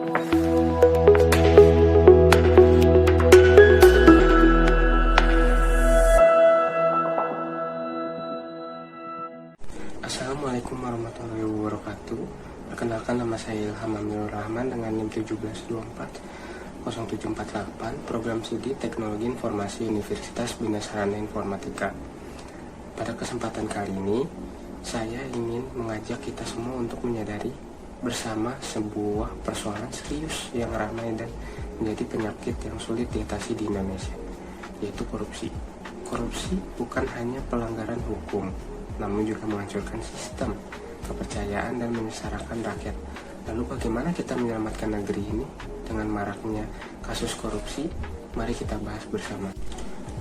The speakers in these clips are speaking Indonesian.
Assalamualaikum warahmatullahi wabarakatuh. Perkenalkan, nama saya Ilham Aminur Rahman dengan NIM 172407448, Program Studi Teknologi Informasi Universitas Bina Sarana Informatika. Pada kesempatan kali ini, saya ingin mengajak kita semua untuk menyadari bersama sebuah persoalan serius yang ramai dan menjadi penyakit yang sulit diatasi di Indonesia, yaitu korupsi. Korupsi bukan hanya pelanggaran hukum, namun juga menghancurkan sistem, kepercayaan, dan menyengsarakan rakyat. Lalu bagaimana kita menyelamatkan negeri ini dengan maraknya kasus korupsi? Mari kita bahas bersama.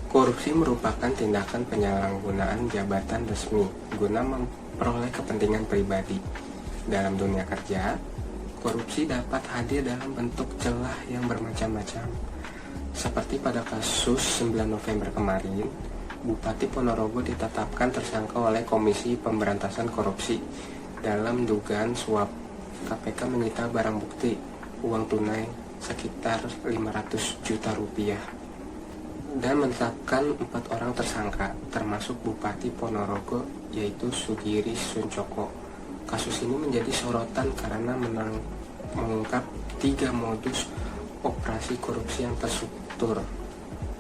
Korupsi merupakan tindakan penyalahgunaan jabatan resmi guna memperoleh kepentingan pribadi. Dalam dunia kerja, korupsi dapat hadir dalam bentuk celah yang bermacam-macam. Seperti pada kasus 9 November kemarin, Bupati Ponorogo ditetapkan tersangka oleh Komisi Pemberantasan Korupsi dalam dugaan suap. KPK menyita barang bukti uang tunai sekitar 500 juta rupiah dan menetapkan 4 orang tersangka, termasuk Bupati Ponorogo yaitu Sugiri Suncoko. Kasus ini menjadi sorotan karena mengungkap 3 modus operasi korupsi yang terstruktur.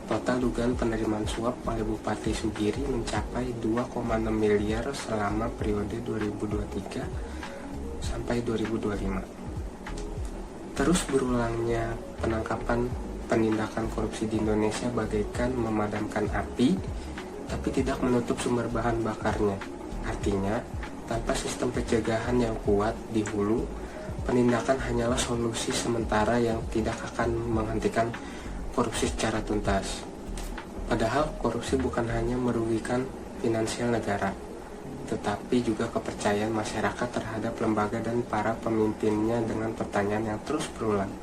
Total dugaan penerimaan suap oleh Bupati Sugiri mencapai 2,6 miliar selama periode 2023 sampai 2025. Terus berulangnya penangkapan penindakan korupsi di Indonesia bagaikan memadamkan api, tapi tidak menutup sumber bahan bakarnya. Artinya, tanpa sistem pencegahan yang kuat di hulu, penindakan hanyalah solusi sementara yang tidak akan menghentikan korupsi secara tuntas. Padahal korupsi bukan hanya merugikan finansial negara, tetapi juga kepercayaan masyarakat terhadap lembaga dan para pemimpinnya dengan pertanyaan yang terus berulang.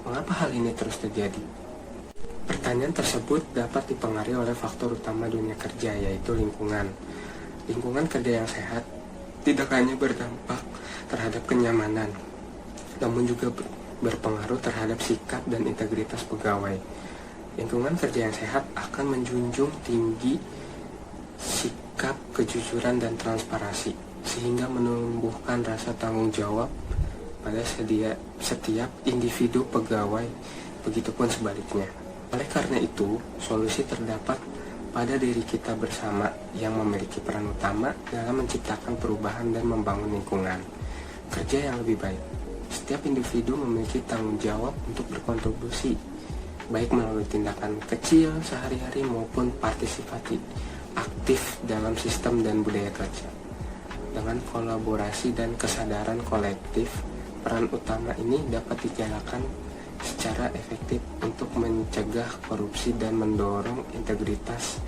Mengapa hal ini terus terjadi? Pertanyaan tersebut dapat dipengaruhi oleh faktor utama dunia kerja, yaitu lingkungan. Lingkungan kerja yang sehat tidak hanya berdampak terhadap kenyamanan, namun juga berpengaruh terhadap sikap dan integritas pegawai. Lingkungan kerja yang sehat akan menjunjung tinggi sikap, kejujuran, dan transparansi, sehingga menumbuhkan rasa tanggung jawab pada setiap individu pegawai, begitupun sebaliknya. Oleh karena itu, solusi terdapat pada diri kita bersama yang memiliki peran utama dalam menciptakan perubahan dan membangun lingkungan kerja yang lebih baik. Setiap individu memiliki tanggung jawab untuk berkontribusi, baik melalui tindakan kecil sehari-hari maupun partisipasi aktif dalam sistem dan budaya kerja. Dengan kolaborasi dan kesadaran kolektif, peran utama ini dapat dijalankan secara efektif untuk mencegah korupsi dan mendorong integritas.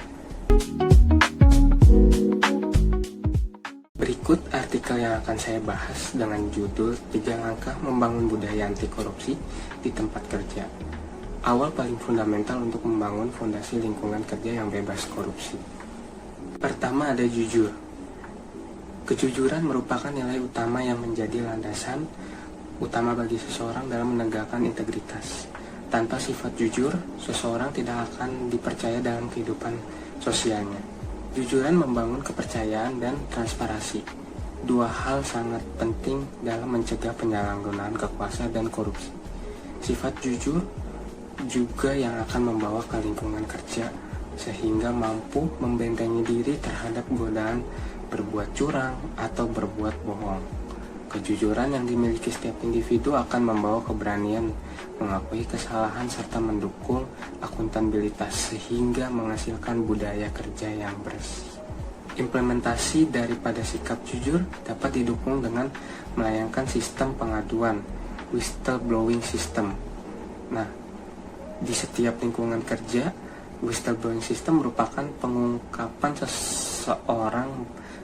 Berikut artikel yang akan saya bahas dengan judul 3 langkah membangun budaya anti korupsi di tempat kerja. Awal paling fundamental untuk membangun fondasi lingkungan kerja yang bebas korupsi. Pertama, ada jujur. Kejujuran merupakan nilai utama yang menjadi landasan utama bagi seseorang dalam menegakkan integritas. Tanpa sifat jujur, seseorang tidak akan dipercaya dalam kehidupan sosialnya. Jujuran membangun kepercayaan dan transparansi. 2 hal sangat penting dalam mencegah penyalahgunaan kekuasaan dan korupsi. Sifat jujur juga yang akan membawa ke lingkungan kerja, sehingga mampu membentengi diri terhadap godaan berbuat curang atau berbuat bohong. Kejujuran yang dimiliki setiap individu akan membawa keberanian mengakui kesalahan serta mendukung akuntabilitas, sehingga menghasilkan budaya kerja yang bersih. Implementasi daripada sikap jujur dapat didukung dengan melayangkan sistem pengaduan whistleblowing system. Nah, di setiap lingkungan kerja, whistleblowing system merupakan pengungkapan seseorang,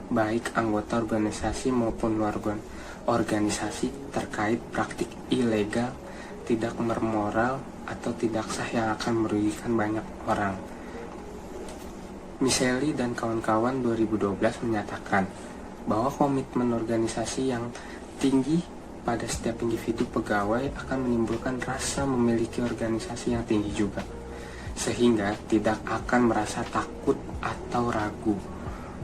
baik anggota organisasi maupun luar organisasi, terkait praktik ilegal, tidak bermoral, atau tidak sah yang akan merugikan banyak orang. Miseli dan kawan-kawan 2012 menyatakan bahwa komitmen organisasi yang tinggi pada setiap individu pegawai akan menimbulkan rasa memiliki organisasi yang tinggi juga, sehingga tidak akan merasa takut atau ragu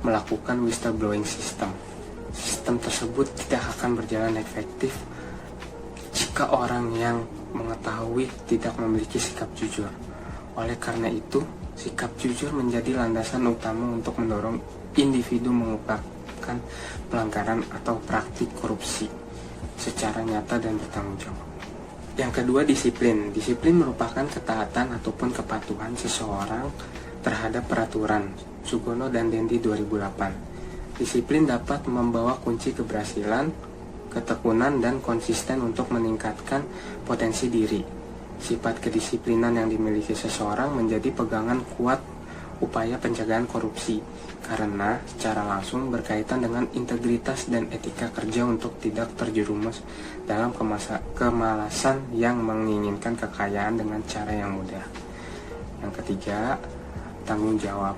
melakukan whistleblowing system. Sistem tersebut tidak akan berjalan efektif jika orang yang mengetahui tidak memiliki sikap jujur. Oleh karena itu, sikap jujur menjadi landasan utama untuk mendorong individu mengungkapkan pelanggaran atau praktik korupsi secara nyata dan bertanggung jawab. Yang kedua, disiplin. Disiplin merupakan ketaatan ataupun kepatuhan seseorang terhadap peraturan. Sugono dan Dendi 2008. Disiplin dapat membawa kunci keberhasilan, ketekunan, dan konsisten untuk meningkatkan potensi diri. Sifat kedisiplinan yang dimiliki seseorang menjadi pegangan kuat upaya pencegahan korupsi, karena secara langsung berkaitan dengan integritas dan etika kerja untuk tidak terjerumus dalam kemalasan yang menginginkan kekayaan dengan cara yang mudah. Yang ketiga, tanggung jawab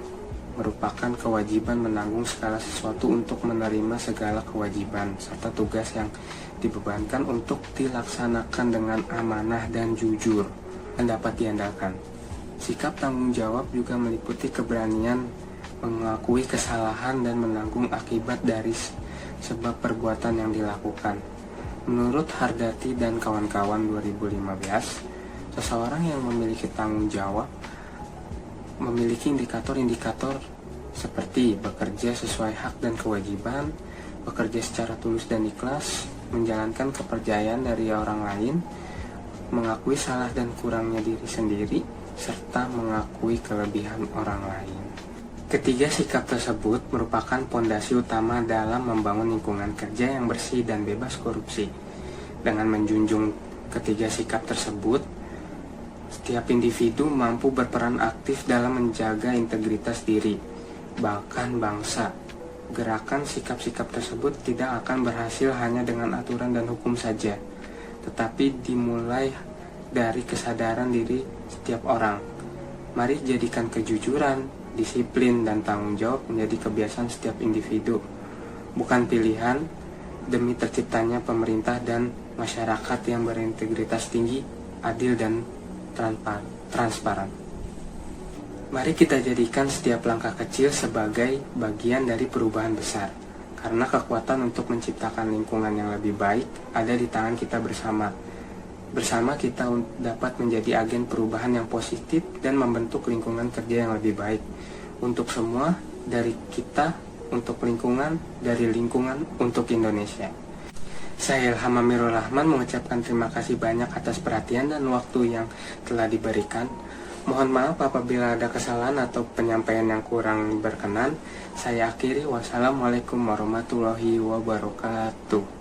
merupakan kewajiban menanggung segala sesuatu untuk menerima segala kewajiban serta tugas yang dibebankan untuk dilaksanakan dengan amanah dan jujur dan dapat diandalkan. Sikap tanggung jawab juga meliputi keberanian mengakui kesalahan dan menanggung akibat dari sebab perbuatan yang dilakukan. Menurut Hardati dan kawan-kawan 2015, seseorang yang memiliki tanggung jawab memiliki indikator-indikator seperti bekerja sesuai hak dan kewajiban, bekerja secara tulus dan ikhlas, menjalankan kepercayaan dari orang lain, mengakui salah dan kurangnya diri sendiri, serta mengakui kelebihan orang lain. Ketiga sikap tersebut merupakan pondasi utama dalam membangun lingkungan kerja yang bersih dan bebas korupsi. Dengan menjunjung ketiga sikap tersebut, setiap individu mampu berperan aktif dalam menjaga integritas diri, bahkan bangsa. Gerakan sikap-sikap tersebut tidak akan berhasil hanya dengan aturan dan hukum saja, tetapi dimulai dari kesadaran diri setiap orang. Mari jadikan kejujuran, disiplin, dan tanggung jawab menjadi kebiasaan setiap individu, bukan pilihan, demi terciptanya pemerintah dan masyarakat yang berintegritas tinggi, adil, dan transparan. Mari kita jadikan setiap langkah kecil sebagai bagian dari perubahan besar, karena kekuatan untuk menciptakan lingkungan yang lebih baik ada di tangan kita bersama. Bersama kita dapat menjadi agen perubahan yang positif dan membentuk lingkungan kerja yang lebih baik untuk semua, dari kita untuk lingkungan, dari lingkungan untuk Indonesia. Saya Ilham Amirul Rahman mengucapkan terima kasih banyak atas perhatian dan waktu yang telah diberikan. Mohon maaf apabila ada kesalahan atau penyampaian yang kurang berkenan. Saya akhiri, wassalamualaikum warahmatullahi wabarakatuh.